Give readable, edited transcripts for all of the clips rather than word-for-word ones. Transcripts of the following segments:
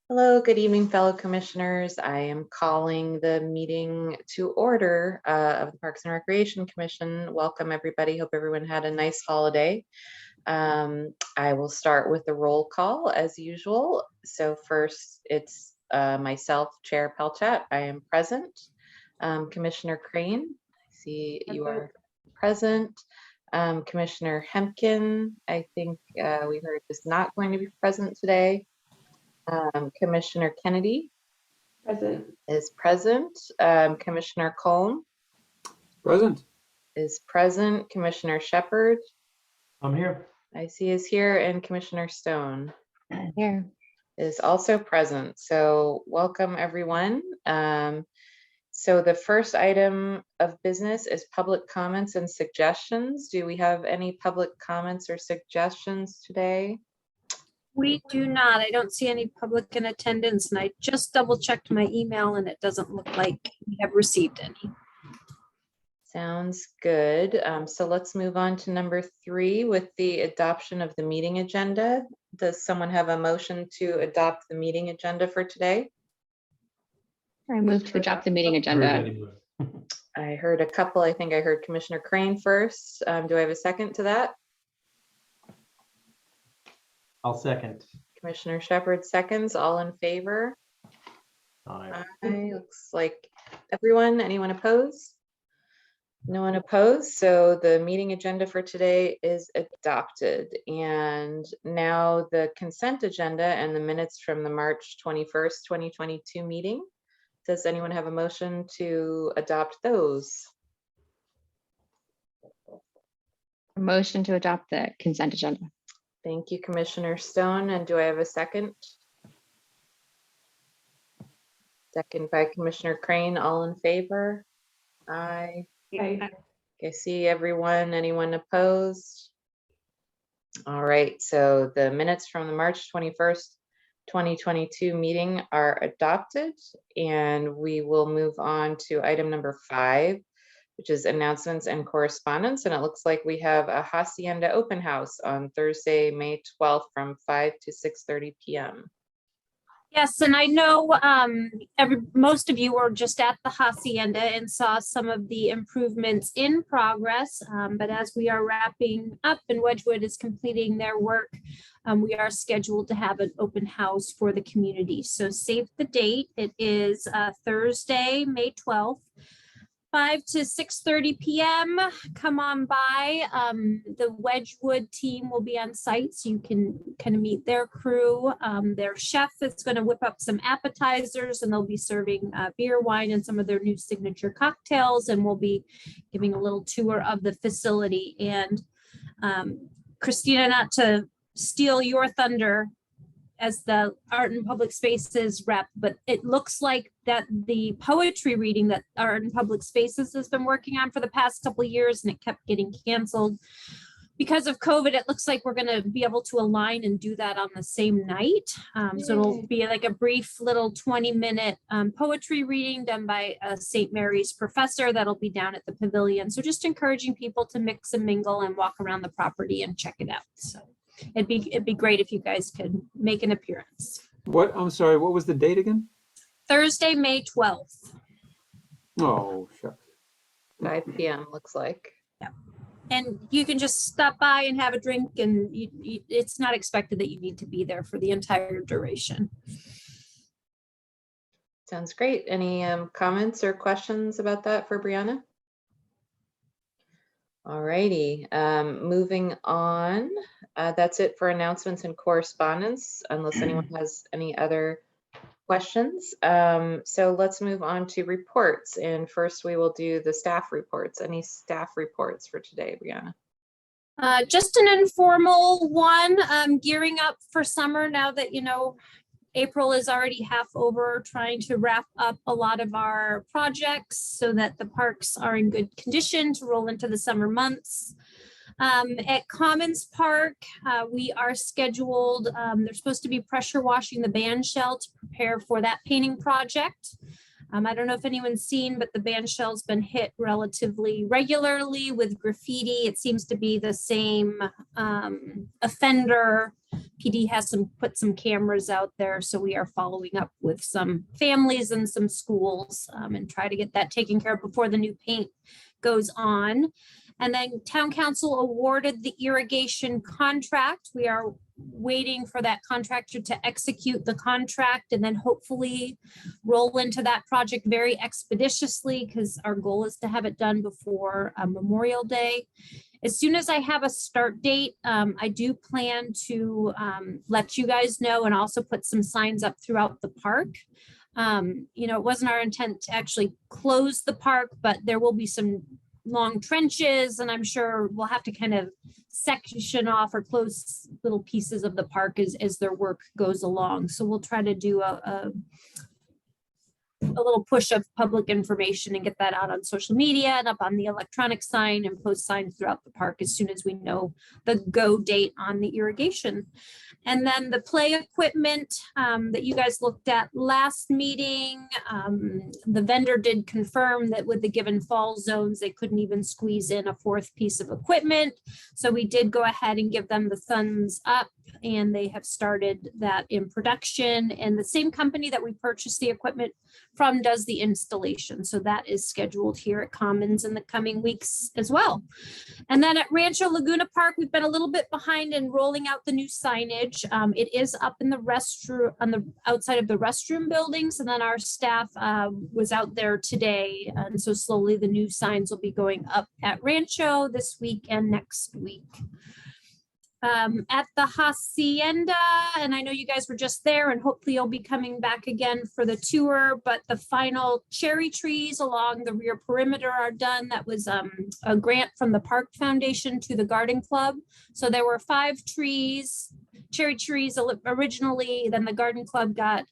Hello, good evening, fellow commissioners. I am calling the meeting to order of the Parks and Recreation Commission. Welcome, everybody. Hope everyone had a nice holiday. I will start with the roll call as usual. So first, it's myself, Chair Pelchat. I am present. Commissioner Crane, I see you are present. Commissioner Hemken, I think we heard is not going to be present today. Commissioner Kennedy is present. Commissioner Colm Present. is present. Commissioner Shepard, I'm here. I see is here, and Commissioner Stone Here. is also present. So welcome, everyone. So the first item of business is public comments and suggestions. Do we have any public comments or suggestions today? We do not. I don't see any public in attendance, and I just double checked my email and it doesn't look like we have received any. Sounds good. So let's move on to number 3 with the adoption of the meeting agenda. Does someone have a motion to adopt the meeting agenda for today? I move to adopt the meeting agenda. I heard a couple. I think I heard Commissioner Crane first. Do I have a second to that? I'll second. Commissioner Shepard seconds. All in favor? Aye. Aye. Looks like everyone. Anyone opposed? No one opposed. So the meeting agenda for today is adopted. And now the consent agenda and the minutes from the March 21st, 2022 meeting. Does anyone have a motion to adopt those? A motion to adopt the consent agenda. Thank you, Commissioner Stone. And do I have a second? Second by Commissioner Crane. All in favor? Aye. I see everyone. Anyone opposed? All right. So the minutes from the March 21st, 2022 meeting are adopted, and we will move on to item number 5, which is announcements and correspondence. And it looks like we have a Hacienda open house on Thursday, May 12th from 5 to 6:30 p.m. Yes, and I know most of you were just at the Hacienda and saw some of the improvements in progress. But as we are wrapping up and Wedgwood is completing their work, we are scheduled to have an open house for the community. So save the date. It is Thursday, May 12th. 5 to 6:30 p.m. Come on by. The Wedgwood team will be on site, so you can kind of meet their crew. Their chef is going to whip up some appetizers, and they'll be serving beer, wine, and some of their new signature cocktails. And we'll be giving a little tour of the facility. And Christina, not to steal your thunder as the Art and Public Spaces rep, but it looks like that the poetry reading that Art and Public Spaces has been working on for the past couple of years, and it kept getting canceled because of COVID. It looks like we're going to be able to align and do that on the same night. So it'll be like a brief little 20-minute poetry reading done by a St. Mary's professor that'll be down at the pavilion. So just encouraging people to mix and mingle and walk around the property and check it out. So it'd be great if you guys could make an appearance. What? I'm sorry. What was the date again? Thursday, May 12th. Oh, shucks. 5 p.m. looks like. And you can just stop by and have a drink, and it's not expected that you need to be there for the entire duration. Sounds great. Any comments or questions about that for Brianna? All righty, moving on. That's it for announcements and correspondence, unless anyone has any other questions. So let's move on to reports. And first we will do the staff reports. Any staff reports for today, Brianna? Just an informal one, gearing up for summer now that, April is already half over, trying to wrap up a lot of our projects so that the parks are in good condition to roll into the summer months. At Commons Park, we are scheduled, they're supposed to be pressure washing the band shell to prepare for that painting project. I don't know if anyone's seen, but the band shell's been hit relatively regularly with graffiti. It seems to be the same offender PD has put some cameras out there, so we are following up with some families and some schools and try to get that taken care of before the new paint goes on. And then town council awarded the irrigation contract. We are waiting for that contractor to execute the contract and then hopefully roll into that project very expeditiously, because our goal is to have it done before Memorial Day. As soon as I have a start date, I do plan to let you guys know and also put some signs up throughout the park. It wasn't our intent to actually close the park, but there will be some long trenches, and I'm sure we'll have to kind of section off or close little pieces of the park as their work goes along. So we'll try to do a little push of public information and get that out on social media and up on the electronic sign and post signs throughout the park as soon as we know the go date on the irrigation. And then the play equipment that you guys looked at last meeting, the vendor did confirm that with the given fall zones, they couldn't even squeeze in a fourth piece of equipment. So we did go ahead and give them the thumbs up, and they have started that in production. And the same company that we purchased the equipment from does the installation. So that is scheduled here at Commons in the coming weeks as well. And then at Rancho Laguna Park, we've been a little bit behind in rolling out the new signage. It is up in the restroom, on the outside of the restroom buildings. And then our staff was out there today. And so slowly the new signs will be going up at Rancho this week and next week. At the Hacienda, and I know you guys were just there, and hopefully you'll be coming back again for the tour, but the final cherry trees along the rear perimeter are done. That was a grant from the Park Foundation to the Garden Club. So there were 5 trees, cherry trees originally, then the Garden Club got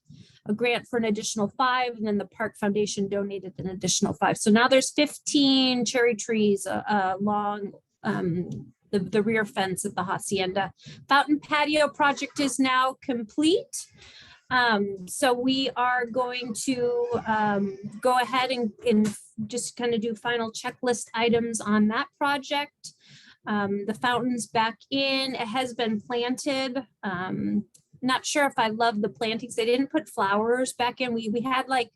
a grant for an additional 5, and then the Park Foundation donated an additional 5. So now there's 15 cherry trees along the rear fence at the Hacienda. Fountain patio project is now complete. So we are going to go ahead and just kind of do final checklist items on that project. The fountain's back in, it has been planted. Not sure if I love the plantings. They didn't put flowers back in. We had like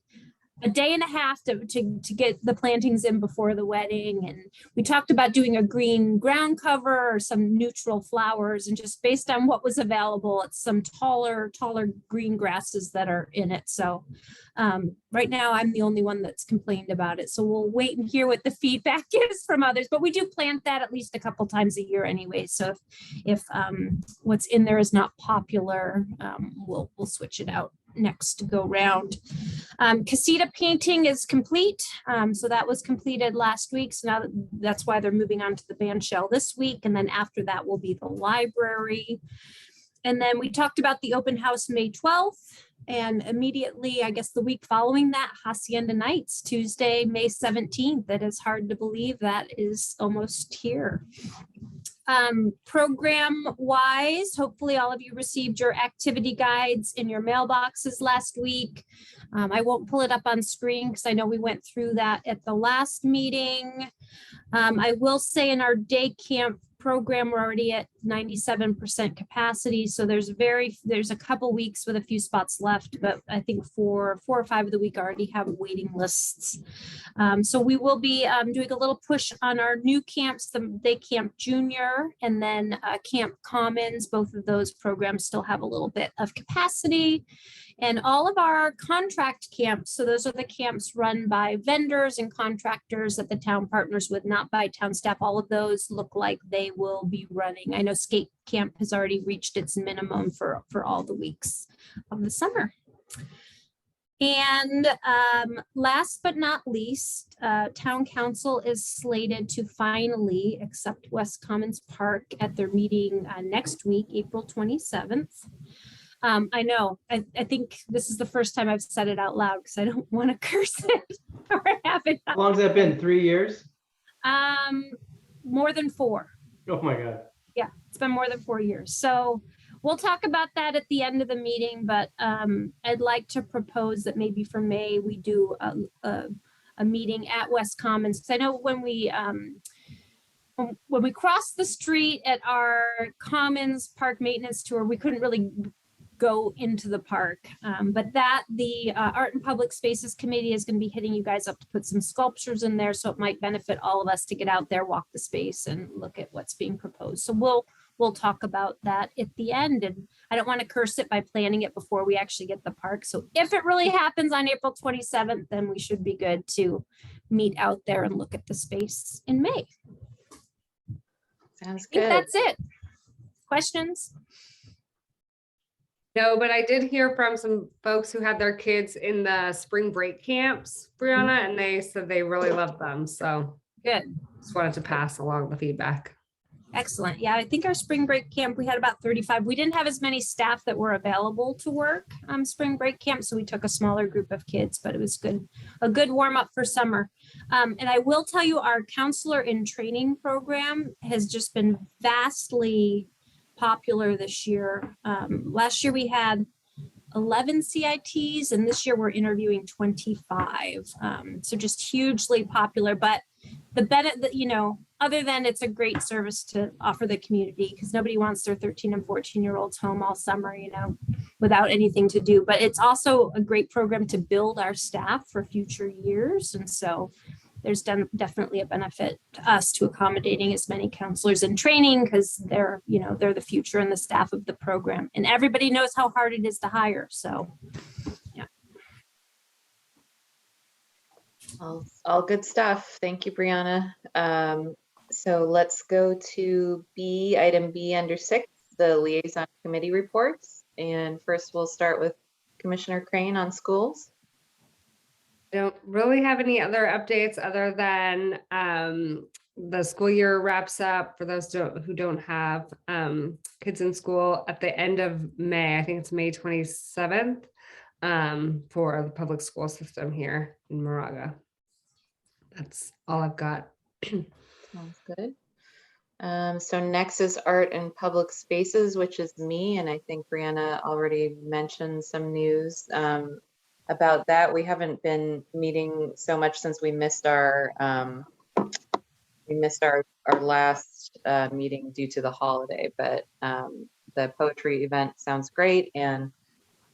a day and a half to get the plantings in before the wedding. And we talked about doing a green ground cover or some neutral flowers, and just based on what was available, it's some taller green grasses that are in it. So right now I'm the only one that's complained about it. So we'll wait and hear what the feedback is from others, but we do plant that at least a couple times a year anyway. So if what's in there is not popular, we'll switch it out next go round. Casita painting is complete. So that was completed last week. So now that's why they're moving on to the band shell this week. And then after that will be the library. And then we talked about the open house May 12th. And immediately, I guess the week following that, Hacienda Nights, Tuesday, May 17th. That is hard to believe that is almost here. Program wise, hopefully all of you received your activity guides in your mailboxes last week. I won't pull it up on screen because I know we went through that at the last meeting. I will say in our day camp program, we're already at 97% capacity. So there's a couple weeks with a few spots left, but I think 4 or 5 of the week already have waiting lists. So we will be doing a little push on our new camps, the Day Camp Junior and then Camp Commons. Both of those programs still have a little bit of capacity. And all of our contract camps, so those are the camps run by vendors and contractors that the town partners with, not by town staff. All of those look like they will be running. I know Skate Camp has already reached its minimum for all the weeks of the summer. And last but not least, town council is slated to finally accept West Commons Park at their meeting next week, April 27th. I know, I think this is the first time I've said it out loud because I don't want to curse it or have it. How long has that been? 3 years? More than 4. Oh my God. Yeah, it's been more than 4 years. So we'll talk about that at the end of the meeting, but I'd like to propose that maybe for May, we do a meeting at West Commons. Because I know when when we crossed the street at our Commons Park maintenance tour, we couldn't really go into the park. But the Art and Public Spaces Committee is going to be hitting you guys up to put some sculptures in there. So it might benefit all of us to get out there, walk the space and look at what's being proposed. So we'll talk about that at the end. And I don't want to curse it by planning it before we actually get the park. So if it really happens on April 27th, then we should be good to meet out there and look at the space in May. Sounds I think good. that's it. Questions? No, but I did hear from some folks who had their kids in the spring break camps, Brianna, and they said they really loved them. So Good. just wanted to pass along the feedback. Excellent. Yeah, I think our spring break camp, we had about 35. We didn't have as many staff that were available to work spring break camp, so we took a smaller group of kids, but it was good, a good warm up for summer. And I will tell you, our counselor in training program has just been vastly popular this year. Last year we had 11 CITs, and this year we're interviewing 25. So just hugely popular, but the benefit, other than it's a great service to offer the community, because nobody wants their 13 and 14-year-olds home all summer, without anything to do. But it's also a great program to build our staff for future years. And so there's definitely a benefit to us to accommodating as many counselors in training, because they're the future and the staff of the program. And everybody knows how hard it is to hire. So yeah. All good stuff. Thank you, Brianna. So let's go to item B under 6, the liaison committee reports. And first we'll start with Commissioner Crane on schools. I don't really have any other updates other than the school year wraps up for those who don't have kids in school at the end of May. I think it's May 27th for the public school system here in Moraga. That's all I've got. Sounds good. So next is art and public spaces, which is me. And I think Brianna already mentioned some news about that. We haven't been meeting so much since we missed our last meeting due to the holiday, but the poetry event sounds great and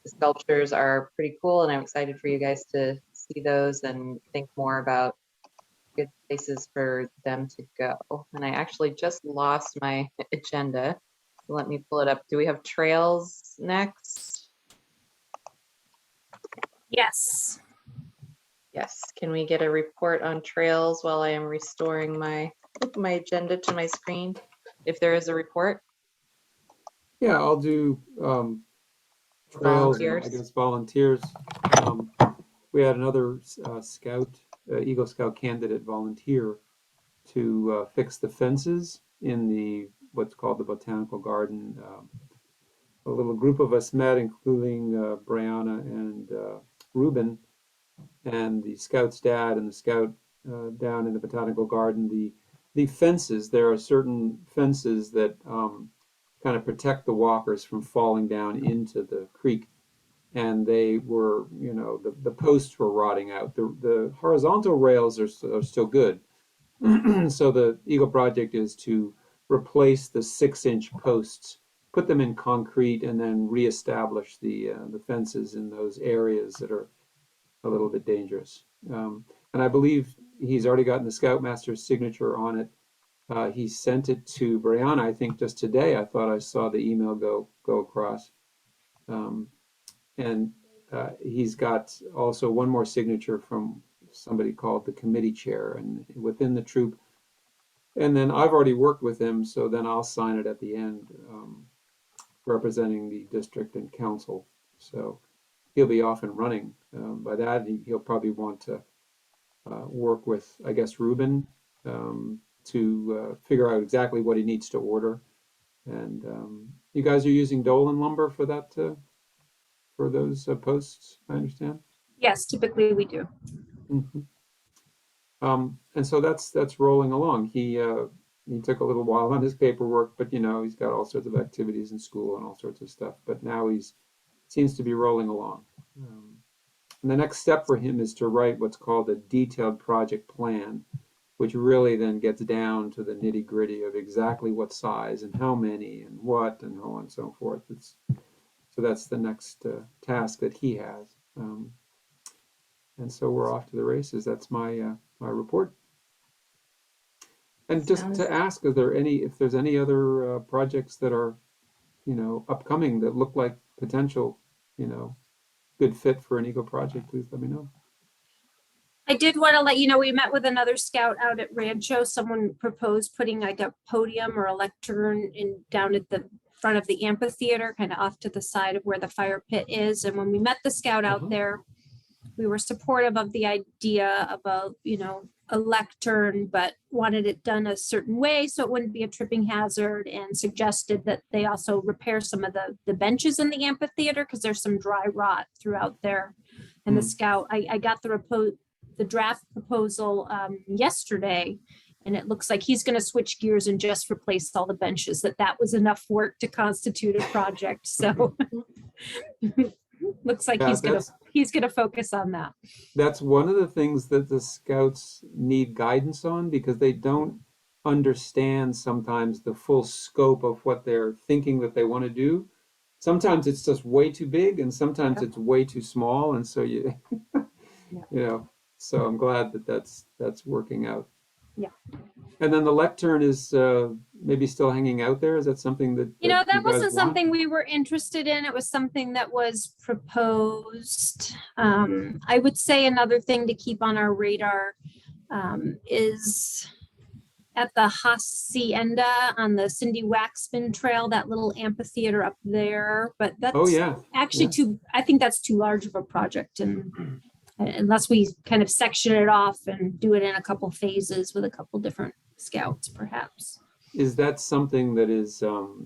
the sculptures are pretty cool, and I'm excited for you guys to see those and think more about good places for them to go. And I actually just lost my agenda. Let me pull it up. Do we have trails next? Yes. Yes. Can we get a report on trails while I am restoring my agenda to my screen, if there is a report? Yeah, I'll do trails, and I guess volunteers. We had another Eagle Scout candidate volunteer to fix the fences in what's called the Botanical Garden. A little group of us met, including Brianna and Ruben, and the Scout's dad and the Scout down in the Botanical Garden. The fences, there are certain fences that kind of protect the walkers from falling down into the creek. And they were, the posts were rotting out. The horizontal rails are still good. So the Eagle project is to replace the 6-inch posts, put them in concrete, and then reestablish the fences in those areas that are a little bit dangerous. And I believe he's already gotten the Scoutmaster's signature on it. He sent it to Brianna, I think just today. I thought I saw the email go across. And he's got also one more signature from somebody called the committee chair and within the troop. And then I've already worked with him, so then I'll sign it at the end, representing the district and council. So he'll be off and running. By that, he'll probably want to work with, I guess, Ruben to figure out exactly what he needs to order. And you guys are using Dolan lumber for that, for those posts, I understand? Yes, typically we do. Mm-hmm. And so that's rolling along. He took a little while on his paperwork, but he's got all sorts of activities in school and all sorts of stuff. But now seems to be rolling along. And the next step for him is to write what's called a detailed project plan. which really then gets down to the nitty gritty of exactly what size and how many and what and so on and so forth. So that's the next task that he has. And so we're off to the races. That's my my report. And just Sounds- to ask, if there's any other projects that are, upcoming that look like potential, good fit for an Eagle project, please let me know. I did want to let you know, we met with another scout out at Rancho. Someone proposed putting like a podium or a lectern down at the front of the amphitheater, kind of off to the side of where the fire pit is. And when we met the scout out there, we were supportive of the idea of a lectern, but wanted it done a certain way so it wouldn't be a tripping hazard, and suggested that they also repair some of the benches in the amphitheater because there's some dry rot throughout there. And the scout, I got the draft proposal yesterday, and it looks like he's going to switch gears and just replace all the benches, that was enough work to constitute a project. So looks like Yeah, he's gonna focus on that. That's one of the things that the scouts need guidance on, because they don't understand sometimes the full scope of what they're thinking that they want to do. Sometimes it's just way too big, and sometimes it's way too small, and so so I'm glad that that's working out. Yeah. And then the lectern is maybe still hanging out there. Is that something that That you guys wasn't want? something we were interested in. It was something that was proposed. I would say another thing to keep on our radar is at the Hacienda on the Cindy Waxman Trail, that little amphitheater up there. But that's actually I think that's too large of a project, and unless we kind of section it off and do it in a couple phases with a couple different scouts, perhaps. Is that something that is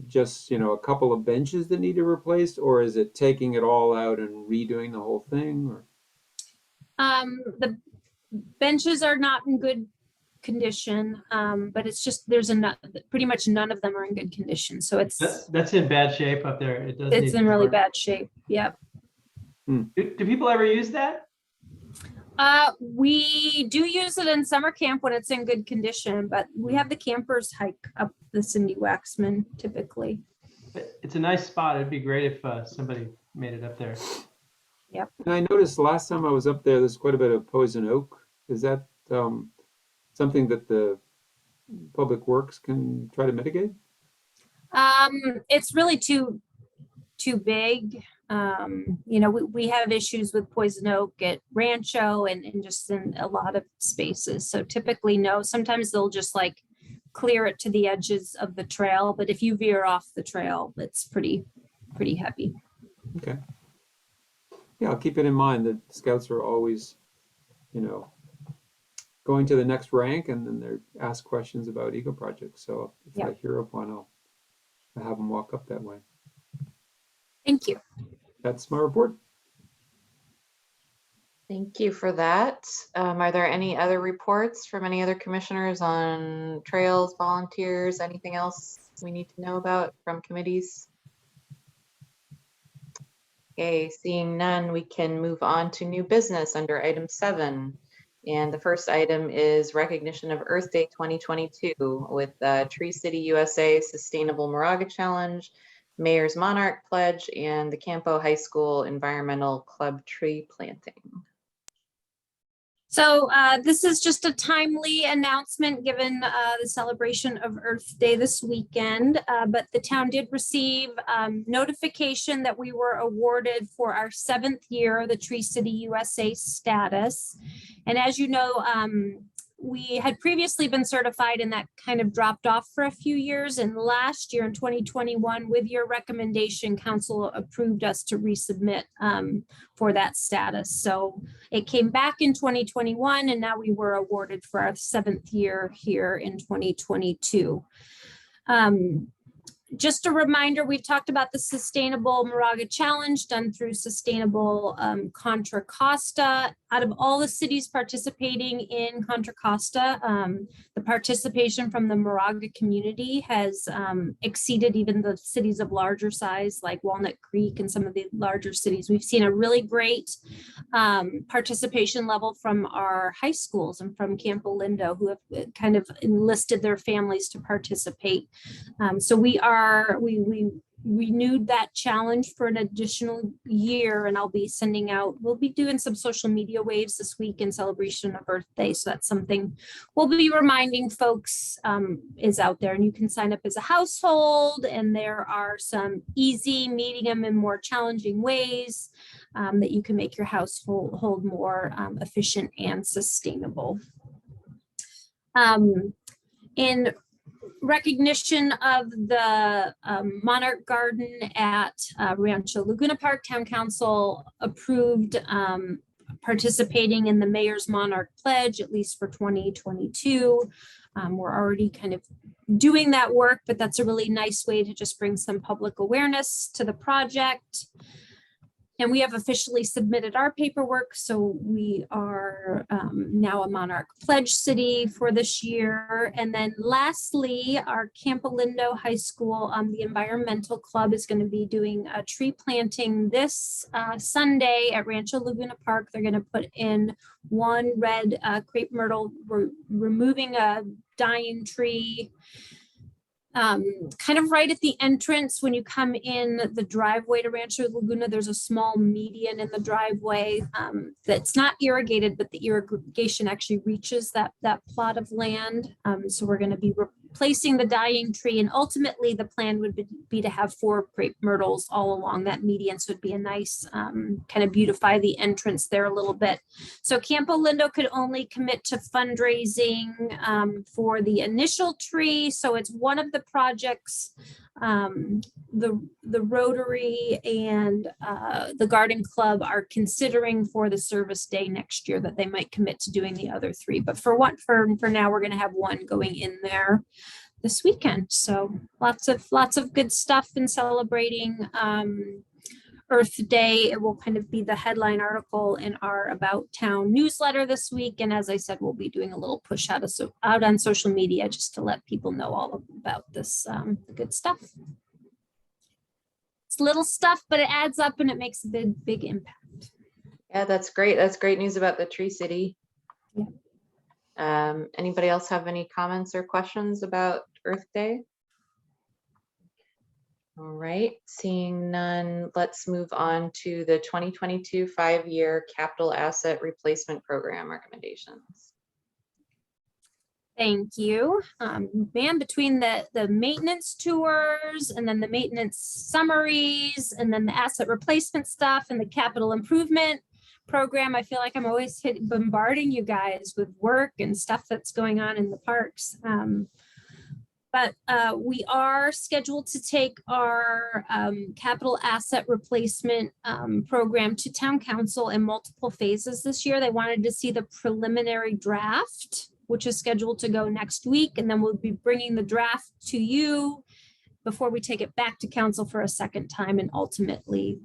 just, a couple of benches that need to be replaced, or is it taking it all out and redoing the whole thing? Or? The benches are not in good condition, but it's just pretty much none of them are in good condition. So That's in bad shape up there. It's in really bad shape. Yep. Do people ever use that? We do use it in summer camp when it's in good condition, but we have the campers hike up the Cindy Waxman typically. It's a nice spot. It'd be great if somebody made it up there. Yep. And I noticed last time I was up there's quite a bit of poison oak. Is that something that the Public Works can try to mitigate? It's really too big. We have issues with poison oak at Rancho and just in a lot of spaces. So typically, no. Sometimes they'll just like clear it to the edges of the trail. But if you veer off the trail, it's pretty heavy. Okay. Yeah, I'll keep it in mind that scouts are always, going to the next rank, and then they're asked questions about Eagle projects. So if I hear of one, I'll have them walk up that way. Thank you. That's my report. Thank you for that. Are there any other reports from any other commissioners on trails, volunteers, anything else we need to know about from committees? Okay, seeing none, we can move on to new business under item 7. And the first item is recognition of Earth Day 2022 with Tree City USA Sustainable Moraga Challenge, Mayor's Monarch Pledge, and the Campo High School Environmental Club tree planting. So this is just a timely announcement given the celebration of Earth Day this weekend, but the town did receive notification that we were awarded for our 7th year the Tree City USA status. And as you know, we had previously been certified and that kind of dropped off for a few years. And last year in 2021, with your recommendation, council approved us to resubmit for that status. So it came back in 2021 and now we were awarded for our 7th year here in 2022. Just a reminder, we've talked about the Sustainable Moraga Challenge done through Sustainable Contra Costa. out of all the cities participating in Contra Costa, the participation from the Moraga community has exceeded even the cities of larger size like Walnut Creek and some of the larger cities. We've seen a really great participation level from our high schools and from Campo Lindo, who have kind of enlisted their families to participate. So we renewed that challenge for an additional year, and I'll be sending out, we'll be doing some social media waves this week in celebration of Earth Day. So that's something we'll be reminding folks is out there, and you can sign up as a household, and there are some easy, medium, and more challenging ways that you can make your household more efficient and sustainable. In recognition of the Monarch Garden at Rancho Laguna Park, Town Council approved participating in the Mayor's Monarch Pledge, at least for 2022. We're already kind of doing that work, but that's a really nice way to just bring some public awareness to the project. And we have officially submitted our paperwork, so we are now a Monarch Pledge City for this year. And then lastly, our Campo Lindo High School, the Environmental Club is going to be doing a tree planting this Sunday at Rancho Laguna Park. They're going to put in one red crepe myrtle. We're removing a dying tree kind of right at the entrance when you come in the driveway to Rancho Laguna. There's a small median in the driveway that's not irrigated, but the irrigation actually reaches that plot of land. So we're going to be replacing the dying tree, and ultimately the plan would be to have 4 crepe myrtles all along that median. So it'd be a nice kind of beautify the entrance there a little bit. So Campo Lindo could only commit to fundraising for the initial tree. So it's one of the projects the Rotary and the Garden Club are considering for the service day next year, that they might commit to doing the other 3. But for now, we're going to have one going in there this weekend. So lots of good stuff in celebrating Earth Day. It will kind of be the headline article in our About Town newsletter this week. And as I said, we'll be doing a little push out on social media just to let people know all about this good stuff. It's little stuff, but it adds up and it makes a big impact. Yeah, that's great. That's great news about the Tree City. Yeah. Anybody else have any comments or questions about Earth Day? All right, seeing none, let's move on to the 2022 5-year capital asset replacement program recommendations. Thank you. Man, between the maintenance tours and then the maintenance summaries and then the asset replacement stuff and the capital improvement program, I feel like I'm always bombarding you guys with work and stuff that's going on in the parks. But we are scheduled to take our capital asset replacement program to Town Council in multiple phases this year. They wanted to see the preliminary draft, which is scheduled to go next week. And then we'll be bringing the draft to you before we take it back to council for a second time and ultimately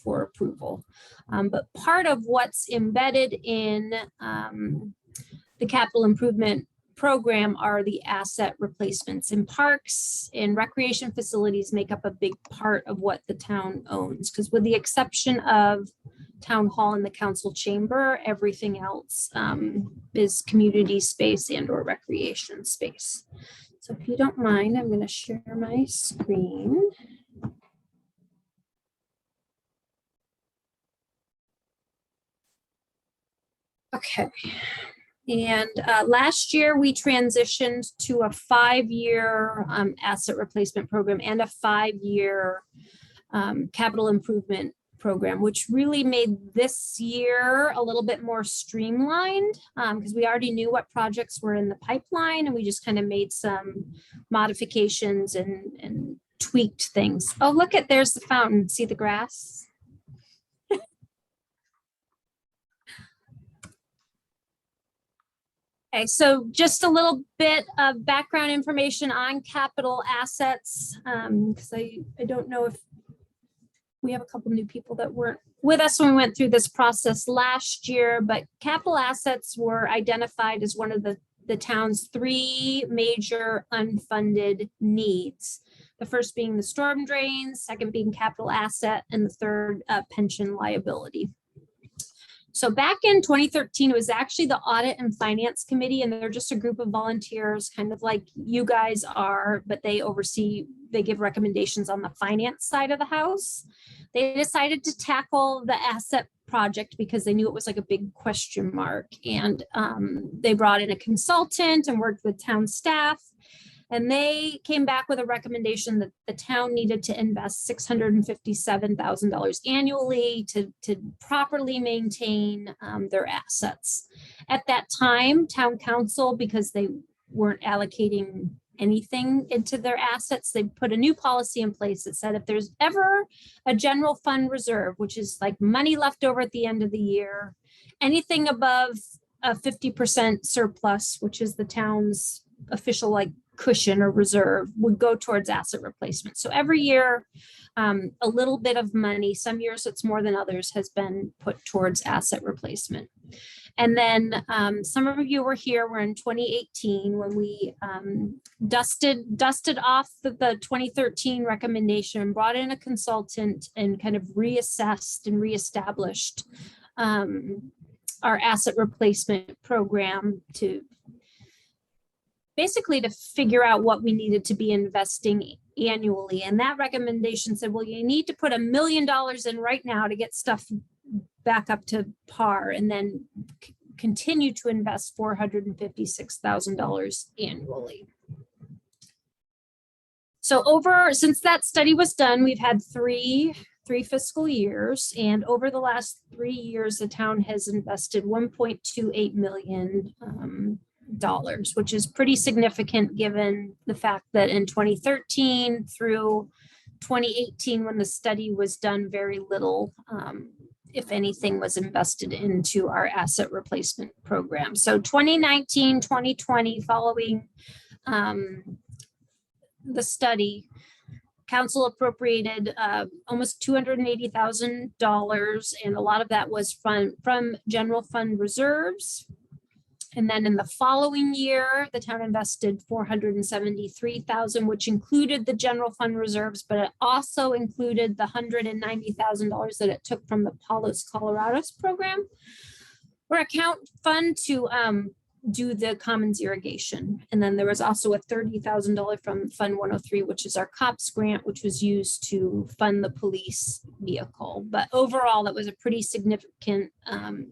for approval. But part of what's embedded in the capital improvement program are the asset replacements, in parks and recreation facilities make up a big part of what the town owns, because with the exception of town hall and the council chamber, everything else is community space and or recreation space. So if you don't mind, I'm going to share my screen. Okay. And last year we transitioned to a 5-year asset replacement program and a 5-year capital improvement program, which really made this year a little bit more streamlined because we already knew what projects were in the pipeline and we just kind of made some modifications and tweaked things. Oh, look at, there's the fountain. See the grass? Okay, so just a little bit of background information on capital assets, because I don't know if we have a couple new people that weren't with us when we went through this process last year, but capital assets were identified as one of the town's 3 major unfunded needs. The first being the storm drains, second being capital asset, and the third pension liability. So back in 2013, it was actually the Audit and Finance Committee, and they're just a group of volunteers, kind of like you guys are, but they give recommendations on the finance side of the house. They decided to tackle the asset project because they knew it was like a big question mark. And they brought in a consultant and worked with town staff. And they came back with a recommendation that the town needed to invest $657,000 annually to properly maintain their assets. At that time, town council, because they weren't allocating anything into their assets, they put a new policy in place that said if there's ever a general fund reserve, which is like money left over at the end of the year, anything above a 50% surplus, which is the town's official like cushion or reserve, would go towards asset replacement. So every year, a little bit of money, some years it's more than others, has been put towards asset replacement. And then some of you were here, we're in 2018 when we dusted off the 2013 recommendation, brought in a consultant and kind of reassessed and reestablished our asset replacement program to basically to figure out what we needed to be investing annually. And that recommendation said, well, you need to put $1 million in right now to get stuff back up to par, and then continue to invest $456,000 annually. So since that study was done, we've had three fiscal years, and over the last 3 years, the town has invested $1.28 million, which is pretty significant given the fact that in 2013 through 2018, when the study was done, very little, if anything, was invested into our asset replacement program. So 2019, 2020, following the study, council appropriated almost $280,000, and a lot of that was from general fund reserves. And then in the following year, the town invested $473,000, which included the general fund reserves, but it also included the $190,000 that it took from the Palos Colorados program or account fund to do the commons irrigation. And then there was also a $30,000 from Fund 103, which is our COPS grant, which was used to fund the police vehicle. But overall, that was a pretty significant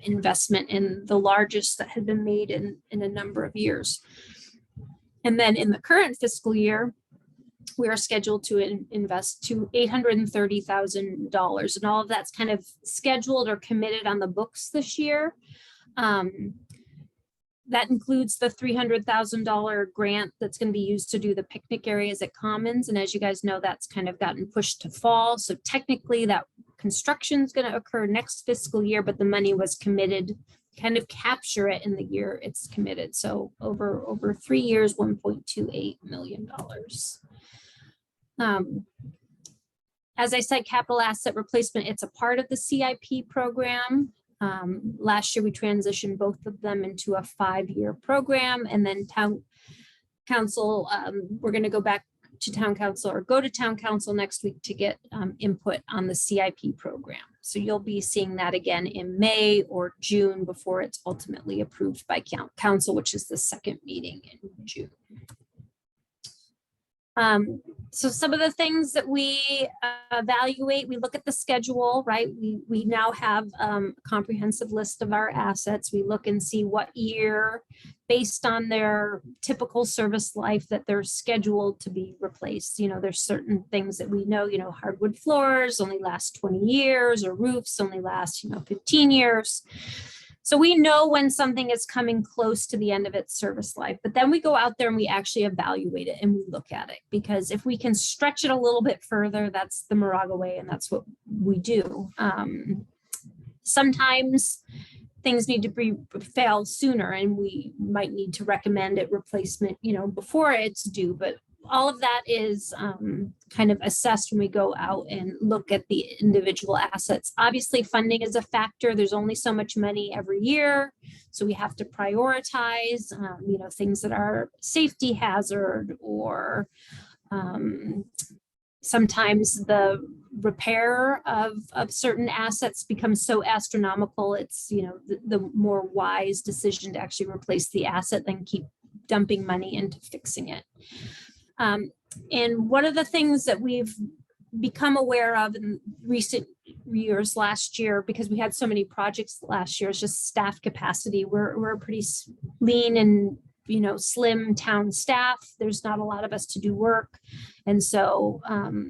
investment, and the largest that had been made in a number of years. And then in the current fiscal year, we are scheduled to invest to $830,000, and all of that's kind of scheduled or committed on the books this year. That includes the $300,000 grant that's going to be used to do the picnic areas at Commons. And as you guys know, that's kind of gotten pushed to fall. So technically that construction is going to occur next fiscal year, but the money was committed, kind of capture it in the year it's committed. So over 3 years, $1.28 million. As I said, capital asset replacement, it's a part of the CIP program. Last year, we transitioned both of them into a 5-year program, and then town council, we're going to go back to town council or go to town council next week to get input on the CIP program. So you'll be seeing that again in May or June before it's ultimately approved by council, which is the second meeting in June. So some of the things that we evaluate, we look at the schedule, right? We now have a comprehensive list of our assets. We look and see what year, based on their typical service life, that they're scheduled to be replaced. You know, there's certain things that we know, hardwood floors only last 20 years, or roofs only last, 15 years. So we know when something is coming close to the end of its service life, but then we go out there and we actually evaluate it and we look at it, because if we can stretch it a little bit further, that's the Moraga way, and that's what we do. Sometimes things need to fail sooner, and we might need to recommend it replacement, before it's due, but all of that is kind of assessed when we go out and look at the individual assets. Obviously, funding is a factor. There's only so much money every year, so we have to prioritize, things that are safety hazard, or sometimes the repair of certain assets becomes so astronomical. It's, the more wise decision to actually replace the asset than keep dumping money into fixing it. And one of the things that we've become aware of in recent years, last year, because we had so many projects last year, is just staff capacity. We're a pretty lean and slim town staff. There's not a lot of us to do work. And so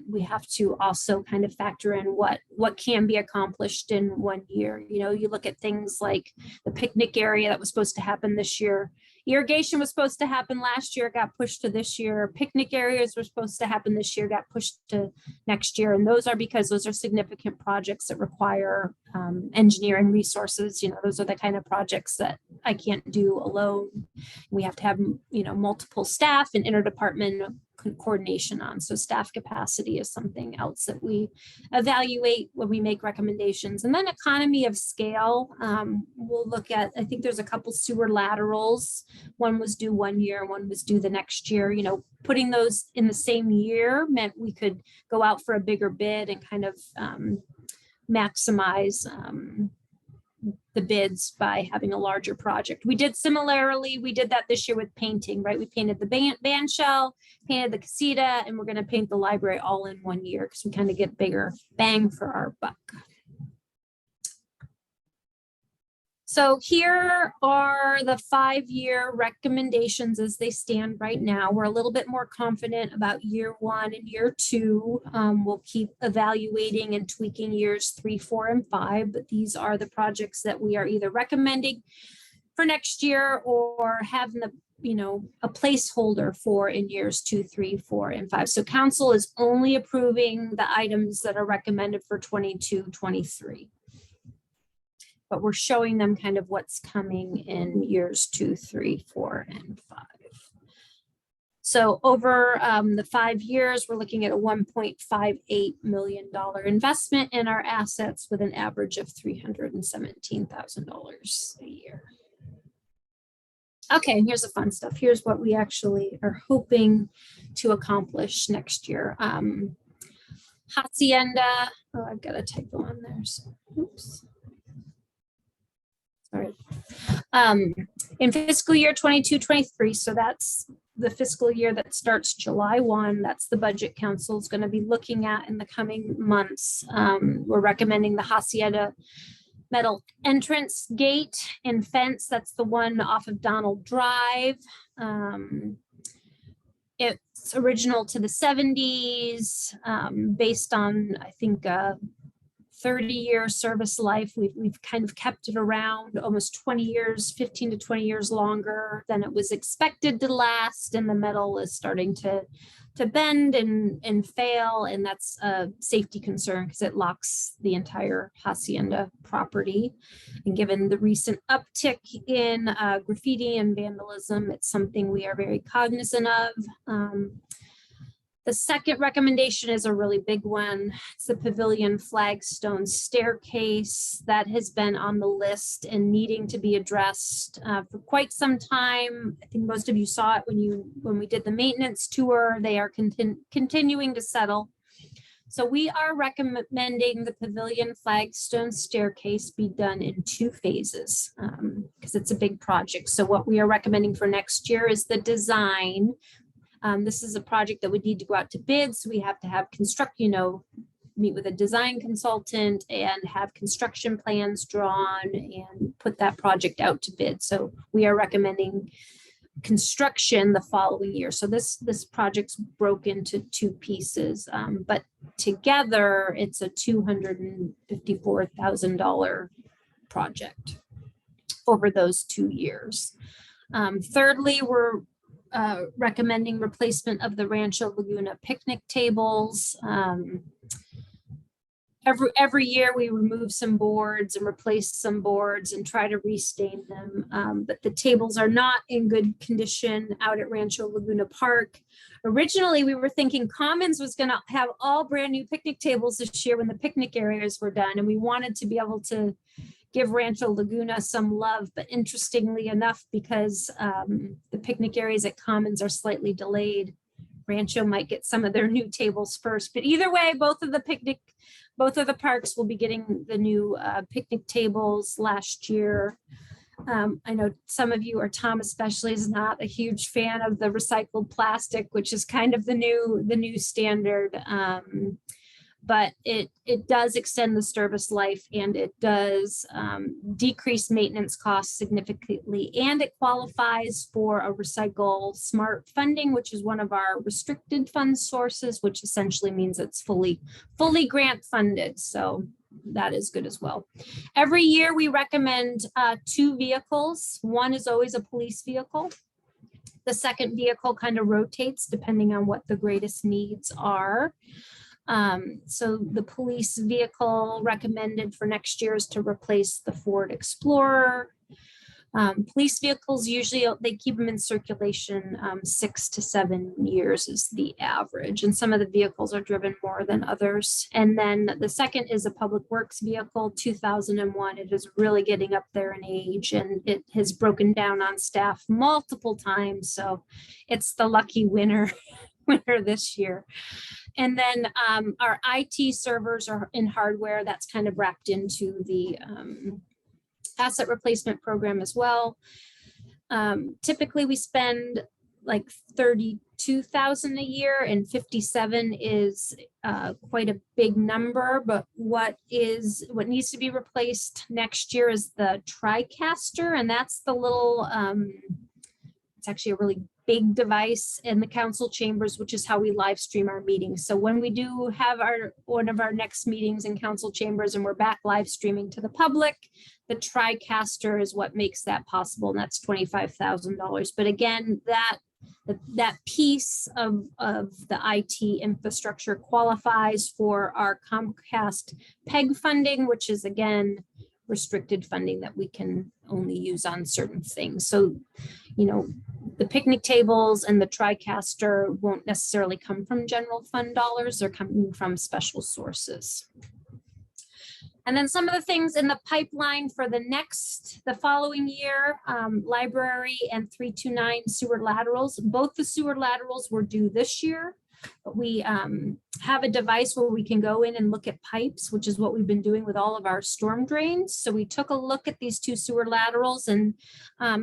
we have to also kind of factor in what can be accomplished in 1 year. You look at things like the picnic area that was supposed to happen this year. Irrigation was supposed to happen last year, got pushed to this year. Picnic areas were supposed to happen this year, got pushed to next year. And those are because those are significant projects that require engineering resources. Those are the kind of projects that I can't do alone. We have to have, multiple staff and interdepartmental coordination on. So staff capacity is something else that we evaluate when we make recommendations. And then economy of scale, we'll look at, I think there's a couple sewer laterals. One was due 1 year, one was due the next year. Putting those in the same year meant we could go out for a bigger bid and kind of maximize the bids by having a larger project. We did that this year with painting, right? We painted the band shell, painted the casita, and we're going to paint the library all in 1 year because we kind of get bigger bang for our buck. So here are the 5-year recommendations as they stand right now. We're a little bit more confident about year 1 and year 2. We'll keep evaluating and tweaking years 3, 4, and 5, but these are the projects that we are either recommending for next year or having a placeholder for in years 2, 3, 4, and 5. So council is only approving the items that are recommended for 22, 23. But we're showing them kind of what's coming in years 2, 3, 4, and 5. So over the 5 years, we're looking at a $1.58 million investment in our assets with an average of $317,000 a year. Okay, and here's the fun stuff. Here's what we actually are hoping to accomplish next year. Hacienda, oh, I've got a typo on there, so oops. Sorry. In fiscal year 22-23, so that's the fiscal year that starts July 1. That's the budget council is going to be looking at in the coming months. We're recommending the Hacienda metal entrance gate and fence. That's the one off of Donald Drive. It's original to the 70s, based on, I think, 30-year service life. We've kind of kept it around almost 20 years, 15 to 20 years longer than it was expected to last. And the metal is starting to bend and fail. And that's a safety concern because it locks the entire Hacienda property. And given the recent uptick in graffiti and vandalism, it's something we are very cognizant of. The second recommendation is a really big one. It's the Pavilion Flagstone staircase that has been on the list and needing to be addressed for quite some time. I think most of you saw it when we did the maintenance tour. They are continuing to settle. So we are recommending the Pavilion Flagstone staircase be done in 2 phases because it's a big project. So what we are recommending for next year is the design. This is a project that would need to go out to bid. So we have to have meet with a design consultant and have construction plans drawn and put that project out to bid. So we are recommending construction the following year. So this project's broke into 2 pieces, but together it's a $254,000 project over those 2 years. Thirdly, we're recommending replacement of the Rancho Laguna picnic tables. every year we remove some boards and replace some boards and try to restain them. But the tables are not in good condition out at Rancho Laguna Park. Originally, we were thinking Commons was going to have all brand new picnic tables this year when the picnic areas were done. And we wanted to be able to give Rancho Laguna some love. But interestingly enough, because the picnic areas at Commons are slightly delayed, Rancho might get some of their new tables first. But either way, both of the parks will be getting the new picnic tables last year. I know some of you, or Tom especially, is not a huge fan of the recycled plastic, which is kind of the new standard. But it does extend the service life, and it does decrease maintenance costs significantly, and it qualifies for a Recycle Smart funding, which is one of our restricted fund sources, which essentially means it's fully grant funded. So that is good as well. Every year we recommend 2 vehicles. One is always a police vehicle. The second vehicle kind of rotates depending on what the greatest needs are. So the police vehicle recommended for next year is to replace the Ford Explorer. Police vehicles, usually they keep them in circulation 6 to 7 years is the average. And some of the vehicles are driven more than others. And then the second is a Public Works vehicle, 2001. It is really getting up there in age, and it has broken down on staff multiple times. So it's the lucky winner this year. And then our IT servers are in hardware that's kind of wrapped into the asset replacement program as well. Typically we spend like 32,000 a year, and 57 is quite a big number. But what needs to be replaced next year is the TriCaster, and that's the little it's actually a really big device in the council chambers, which is how we live stream our meetings. So when we do have one of our next meetings in council chambers and we're back live streaming to the public, the TriCaster is what makes that possible, and that's $25,000. But again, that piece of the IT infrastructure qualifies for our Comcast PEG funding, which is again restricted funding that we can only use on certain things. So, the picnic tables and the TriCaster won't necessarily come from general fund dollars. They're coming from special sources. And then some of the things in the pipeline for the following year, library and 329 sewer laterals. Both the sewer laterals were due this year, but we have a device where we can go in and look at pipes, which is what we've been doing with all of our storm drains. So we took a look at these 2 sewer laterals, and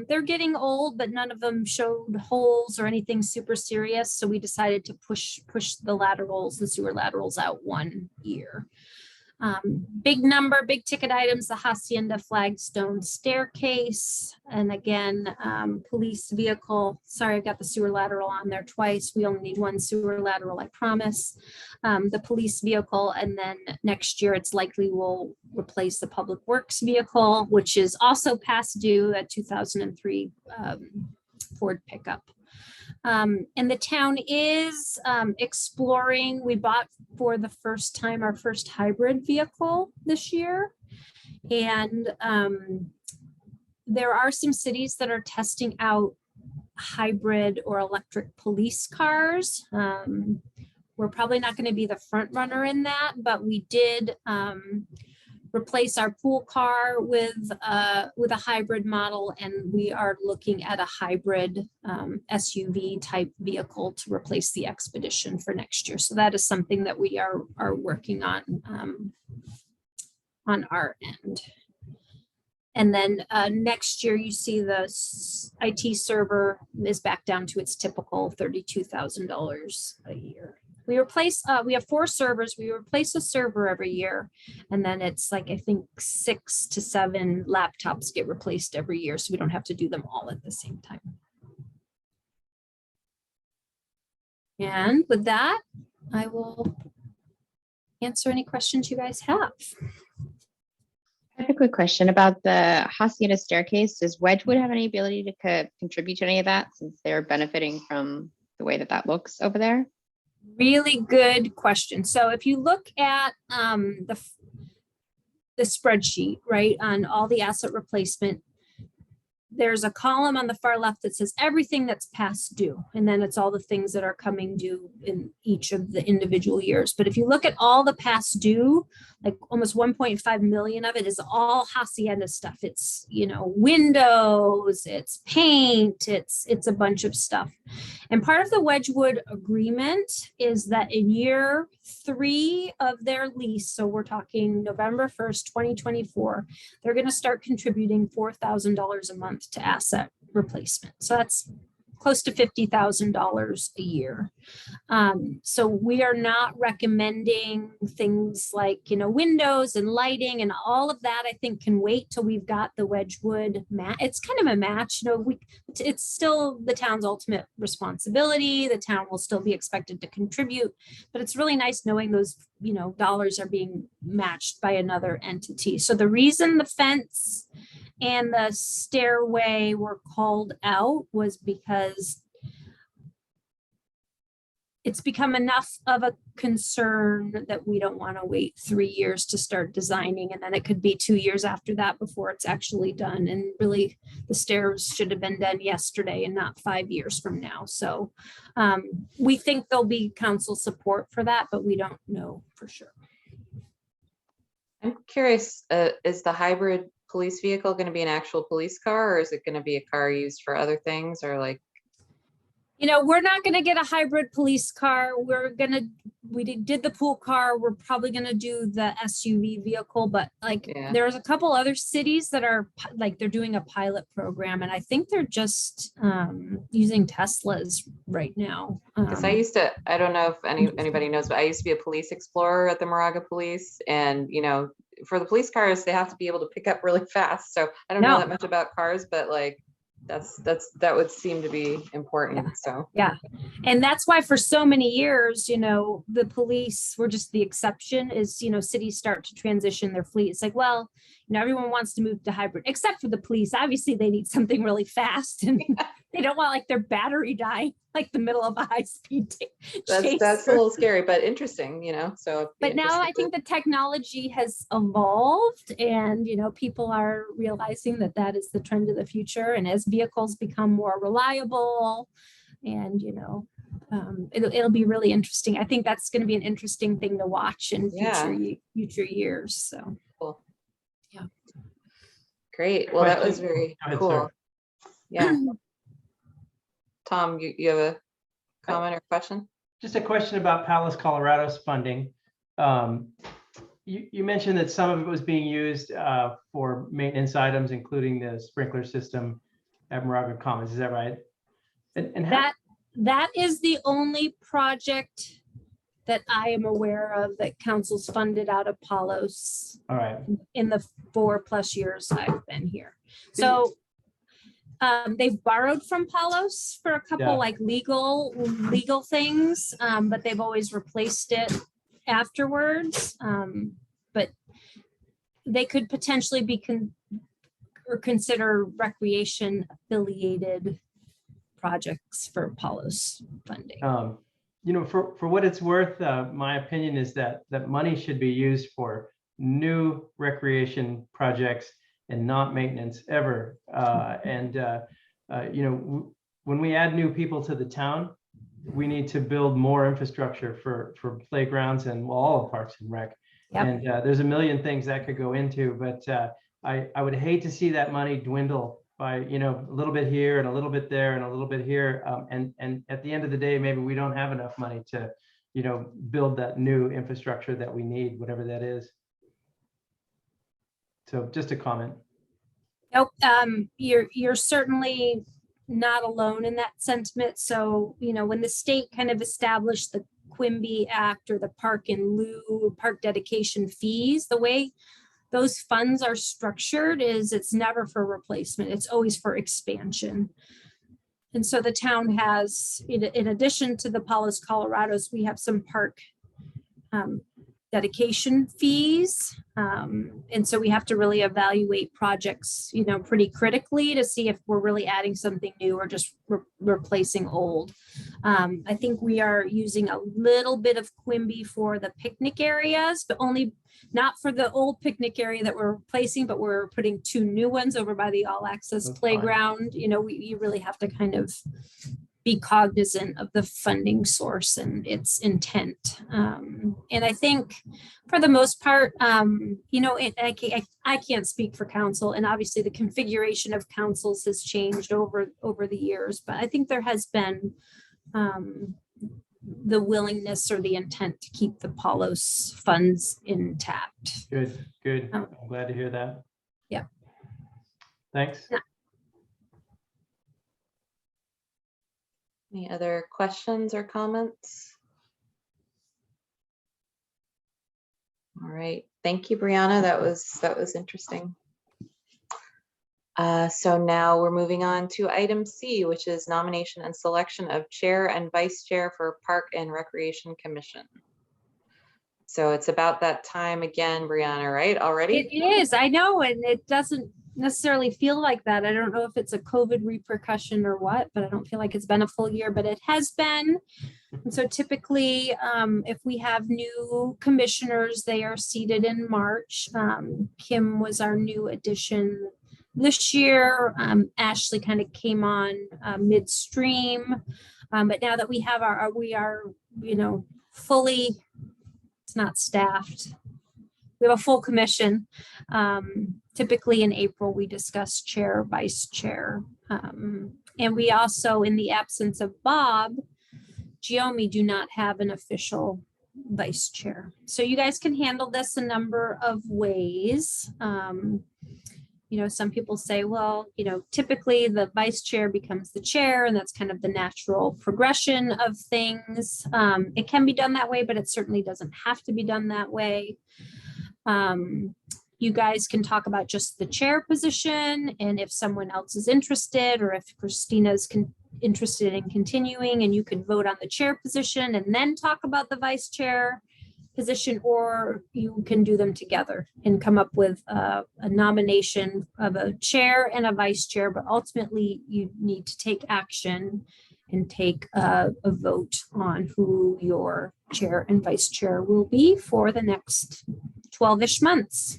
they're getting old, but none of them showed holes or anything super serious. So we decided to push the sewer laterals out 1 year. Big ticket items, the Hacienda flagstone staircase. And again, police vehicle. Sorry, I've got the sewer lateral on there twice. We only need 1 sewer lateral, I promise. The police vehicle, and then next year it's likely we'll replace the Public Works vehicle, which is also past due, at 2003 Ford pickup. And the town is exploring. We bought for the first time our first hybrid vehicle this year. And there are some cities that are testing out hybrid or electric police cars. We're probably not going to be the front runner in that, but we did replace our pool car with a hybrid model, and we are looking at a hybrid SUV type vehicle to replace the Expedition for next year. So that is something that we are working on our end. And then next year, you see the IT server is back down to its typical $32,000 a year. We have 4 servers. We replace a server every year. And then it's like, I think 6 to 7 laptops get replaced every year. So we don't have to do them all at the same time. And with that, I will answer any questions you guys have. I have a quick question about the Hacienda staircase. Does Wedgewood have any ability to contribute to any of that, since they're benefiting from the way that looks over there? Really good question. So if you look at the spreadsheet, right, on all the asset replacement, there's a column on the far left that says everything that's past due, and then it's all the things that are coming due in each of the individual years. But if you look at all the past due, like almost 1.5 million of it is all Hacienda stuff. It's, you know, windows, it's paint, it's a bunch of stuff. And part of the Wedgewood agreement is that in year 3 of their lease, so we're talking November 1st, 2024, they're going to start contributing $4,000 a month to asset replacement. So that's close to $50,000 a year. So we are not recommending things like, you know, windows and lighting and all of that. I think can wait till we've got the Wedgewood match. It's kind of a match, you know, it's still the town's ultimate responsibility. The town will still be expected to contribute, but it's really nice knowing those, you know, dollars are being matched by another entity. So the reason the fence and the stairway were called out was because it's become enough of a concern that we don't want to wait 3 years to start designing. And then it could be 2 years after that before it's actually done. And really the stairs should have been done yesterday and not 5 years from now. So we think there'll be council support for that, but we don't know for sure. I'm curious, is the hybrid police vehicle going to be an actual police car, or is it going to be a car used for other things, or like? You know, we're not going to get a hybrid police car. We did the pool car. We're probably going to do the SUV vehicle, but like there's a couple other cities that are like, they're doing a pilot program. And I think they're just using Teslas right now. Because I don't know if anybody knows, but I used to be a police explorer at the Moraga Police. And, you know, for the police cars, they have to be able to pick up really fast. So I don't know that much about cars, but like, that would seem to be important. So and that's why for so many years, you know, the police were just the exception. Is, you know, cities start to transition their fleet. It's like, well, you know, everyone wants to move to hybrid except for the police. Obviously they need something really fast, and they don't want like their battery dying like the middle of a high-speed chase. That's a little scary, but interesting, you know. So but now I think the technology has evolved, and, you know, people are realizing that that is the trend of the future. And as vehicles become more reliable, and, you know, it'll be really interesting. I think that's going to be an interesting thing to watch in future years. So cool. Yeah. Great. Well, that was very cool. Yeah. Tom, you have a comment or question? Just a question about Palos Colorado's funding. You mentioned that some of it was being used for maintenance items, including the sprinkler system at Moraga Commons. Is that right? And that is the only project that I am aware of that council's funded out of Palos. All right. In the 4+ years I've been here. So they've borrowed from Palos for a couple like legal things, but they've always replaced it afterwards. But they could potentially be consider recreation affiliated projects for Palos funding. You know, for what it's worth, my opinion is that money should be used for new recreation projects and not maintenance ever. You know, when we add new people to the town, we need to build more infrastructure for playgrounds and all of Parks and Rec. Yep. And there's a million things that could go into, but I would hate to see that money dwindle by, you know, a little bit here and a little bit there and a little bit here. And at the end of the day, maybe we don't have enough money to, you know, build that new infrastructure that we need, whatever that is. So just a comment. Nope, you're certainly not alone in that sentiment. So, you know, when the state kind of established the Quimby Act or the park in lieu, park dedication fees, the way those funds are structured is it's never for replacement. It's always for expansion. And so the town has, in addition to the Palos Colorados, we have some park dedication fees. And so we have to really evaluate projects, you know, pretty critically to see if we're really adding something new or just replacing old. I think we are using a little bit of Quimby for the picnic areas, but only not for the old picnic area that we're replacing, but we're putting 2 new ones over by the all access That's fine. playground. You know, you really have to kind of be cognizant of the funding source and its intent. And I think for the most part, you know, I can't speak for council, and obviously the configuration of councils has changed over the years, but I think there has been the willingness or the intent to keep the Paulos funds intact. Good, good. I'm glad to hear that. Yeah. Thanks. Yeah. Any other questions or comments? All right, thank you, Brianna. That was interesting. So now we're moving on to item C, which is nomination and selection of chair and vice chair for Park and Recreation Commission. So it's about that time again, Brianna, right? Already? It is, I know, and it doesn't necessarily feel like that. I don't know if it's a COVID repercussion or what, but I don't feel like it's been a full year, but it has been. And so typically, if we have new commissioners, they are seated in March. Kim was our new addition this year. Ashley kind of came on midstream, but now that we have we are, you know, fully, it's not staffed. We have a full commission. Typically in April, we discuss chair, vice chair. And we also, in the absence of Bob Giomi, do not have an official vice chair. So you guys can handle this a number of ways. You know, some people say, well, you know, typically the vice chair becomes the chair, and that's kind of the natural progression of things. It can be done that way, but it certainly doesn't have to be done that way. You guys can talk about just the chair position, and if someone else is interested, or if Christina's interested in continuing, and you can vote on the chair position and then talk about the vice chair position, or you can do them together and come up with a nomination of a chair and a vice chair, but ultimately you need to take action and take a vote on who your chair and vice chair will be for the next 12-ish months.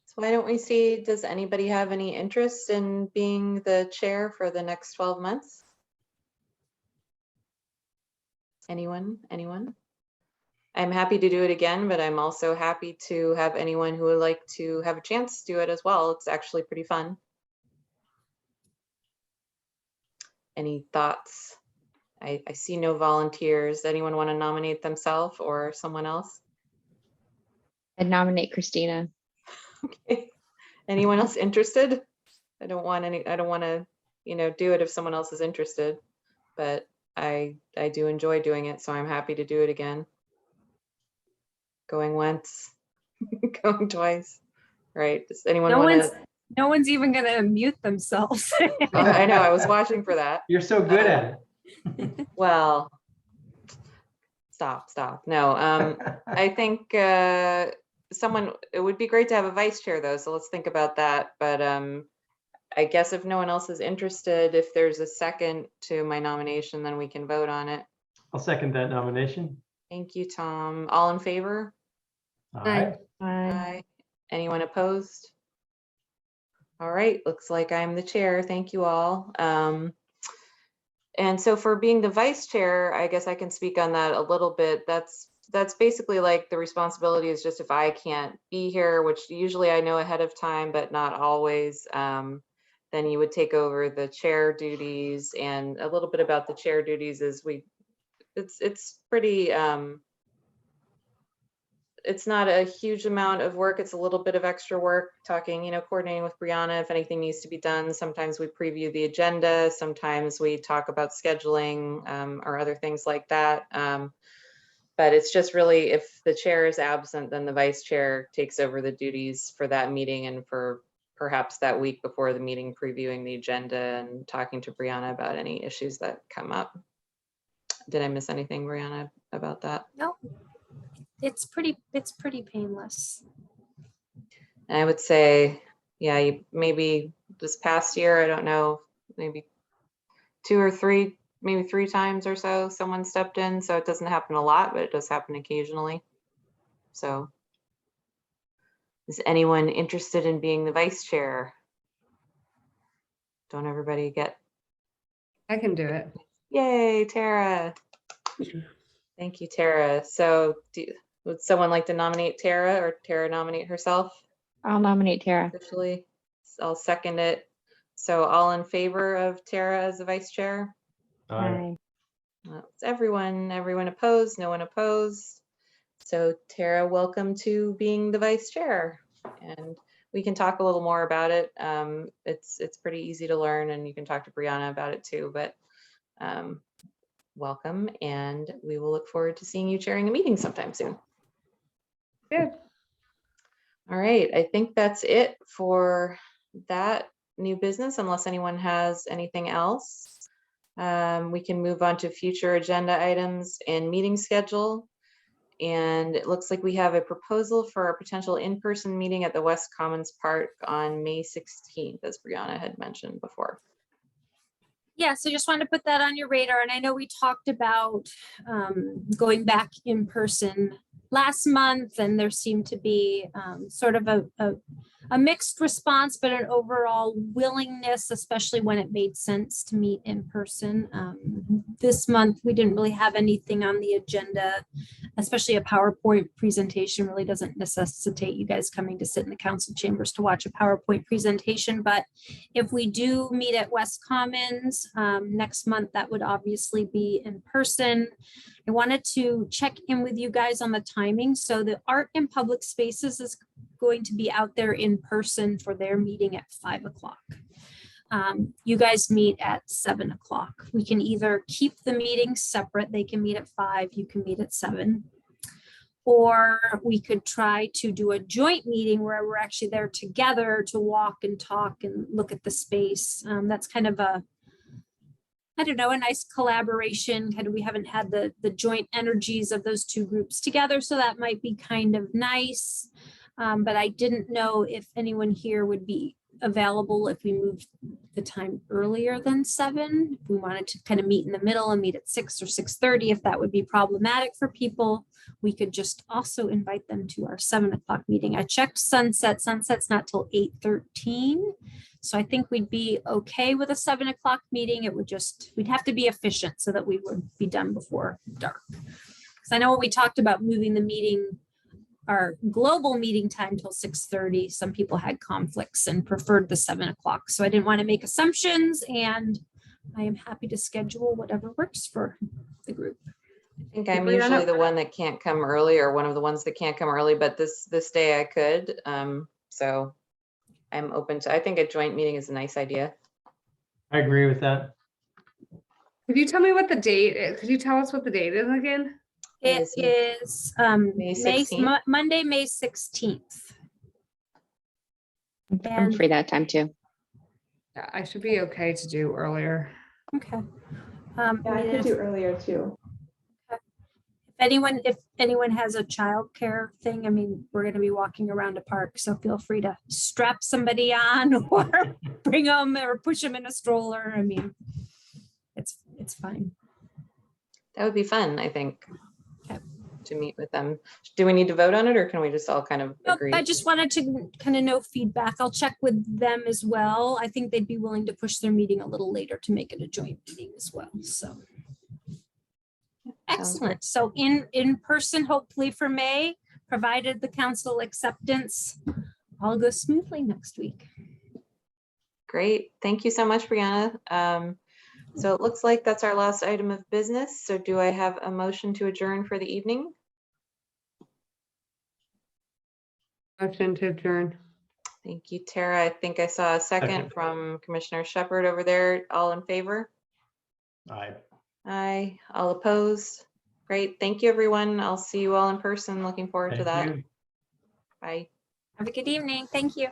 So why don't we see, does anybody have any interest in being the chair for the next 12 months? Anyone? I'm happy to do it again, but I'm also happy to have anyone who would like to have a chance to do it as well. It's actually pretty fun. Any thoughts? I see no volunteers. Anyone want to nominate themselves or someone else? I'd nominate Christina. Okay. Anyone else interested? I don't want to, you know, do it if someone else is interested, but I do enjoy doing it, so I'm happy to do it again. Going once, going twice, right? Does anyone want to? No one's even going to mute themselves. I know, I was watching for that. You're so good at it. Well, stop. No, I think it would be great to have a vice chair though, so let's think about that. But I guess if no one else is interested, if there's a second to my nomination, then we can vote on it. I'll second that nomination. Thank you, Tom. All in favor? All right. Aye. Anyone opposed? All right, looks like I'm the chair. Thank you all. And so for being the vice chair, I guess I can speak on that a little bit. That's basically like the responsibility is just if I can't be here, which usually I know ahead of time, but not always, then you would take over the chair duties. And a little bit about the chair duties is it's pretty, it's not a huge amount of work. It's a little bit of extra work talking, you know, coordinating with Brianna if anything needs to be done. Sometimes we preview the agenda. Sometimes we talk about scheduling or other things like that. But it's just really if the chair is absent, then the vice chair takes over the duties for that meeting and for perhaps that week before the meeting, previewing the agenda and talking to Brianna about any issues that come up. Did I miss anything, Brianna, about that? No. it's pretty painless. And I would say, yeah, maybe this past year, I don't know, maybe 2 or 3, maybe 3 times or so, someone stepped in. So it doesn't happen a lot, but it does happen occasionally. So is anyone interested in being the vice chair? Don't everybody get, I can do it. yay, Tara. Thank you, Tara. So would someone like to nominate Tara, or Tara nominate herself I'll nominate Tara. officially? I'll second it. So all in favor of Tara as the vice chair? Aye. It's everyone opposed, no one opposed. So Tara, welcome to being the vice chair. And we can talk a little more about it. It's pretty easy to learn, and you can talk to Brianna about it too, but welcome, and we will look forward to seeing you chairing a meeting sometime soon. Good. All right, I think that's it for that new business, unless anyone has anything else. We can move on to future agenda items and meeting schedule. And it looks like we have a proposal for a potential in-person meeting at the West Commons Park on May 16th, as Brianna had mentioned before. Yeah, so just wanted to put that on your radar. And I know we talked about going back in person last month, and there seemed to be sort of a mixed response, but an overall willingness, especially when it made sense to meet in person. This month, we didn't really have anything on the agenda, especially a PowerPoint presentation really doesn't necessitate you guys coming to sit in the council chambers to watch a PowerPoint presentation. But if we do meet at West Commons next month, that would obviously be in person. I wanted to check in with you guys on the timing. So the Art in Public Spaces is going to be out there in person for their meeting at 5 o'clock. You guys meet at 7 o'clock. We can either keep the meetings separate. They can meet at 5, you can meet at 7. Or we could try to do a joint meeting where we're actually there together to walk and talk and look at the space. That's kind of a, I don't know, a nice collaboration. Kind of, we haven't had the joint energies of those two groups together, so that might be kind of nice. But I didn't know if anyone here would be available if we moved the time earlier than 7. If we wanted to kind of meet in the middle and meet at 6 or 6:30, if that would be problematic for people, we could just also invite them to our 7 o'clock meeting. I checked Sunset. Sunset's not till 8:13. So I think we'd be okay with a 7 o'clock meeting. It would just, we'd have to be efficient so that we would be done before dark. Because I know when we talked about moving the meeting, our global meeting time till 6:30, some people had conflicts and preferred the 7 o'clock. So I didn't want to make assumptions, and I am happy to schedule whatever works for the group. I think I'm usually the one that can't come early, or one of the ones that can't come early, but this day I could. So I'm open to, I think a joint meeting is a nice idea. I agree with that. Could you tell me what the date is? Could you tell us what the date is again? It is May 16th? Monday, May 16th. I'm And- free that time too. Yeah, I should be okay to do earlier. Okay. Yeah, I could If do earlier too. if anyone has a childcare thing, I mean, we're going to be walking around a park, so feel free to strap somebody on or bring them or push them in a stroller. I mean, it's fine. That would be fun, I think, Okay. to meet with them. Do we need to vote on it, or can we just all kind of Nope, agree? I just wanted to kind of know feedback. I'll check with them as well. I think they'd be willing to push their meeting a little later to make it a joint meeting as well, so. Excellent. So in person, hopefully for May, provided the council acceptance, all goes smoothly next week. Great. Thank you so much, Brianna. So it looks like that's our last item of business. So do I have a motion to adjourn for the evening? Motion to adjourn. Thank you, Tara. I think I saw a second Second. from Commissioner Shepherd over there. All in favor? Aye. Aye. All opposed? Great. Thank you, everyone. I'll see you all in person. Looking forward to Thank that. you. Bye. Have a good evening. Thank you.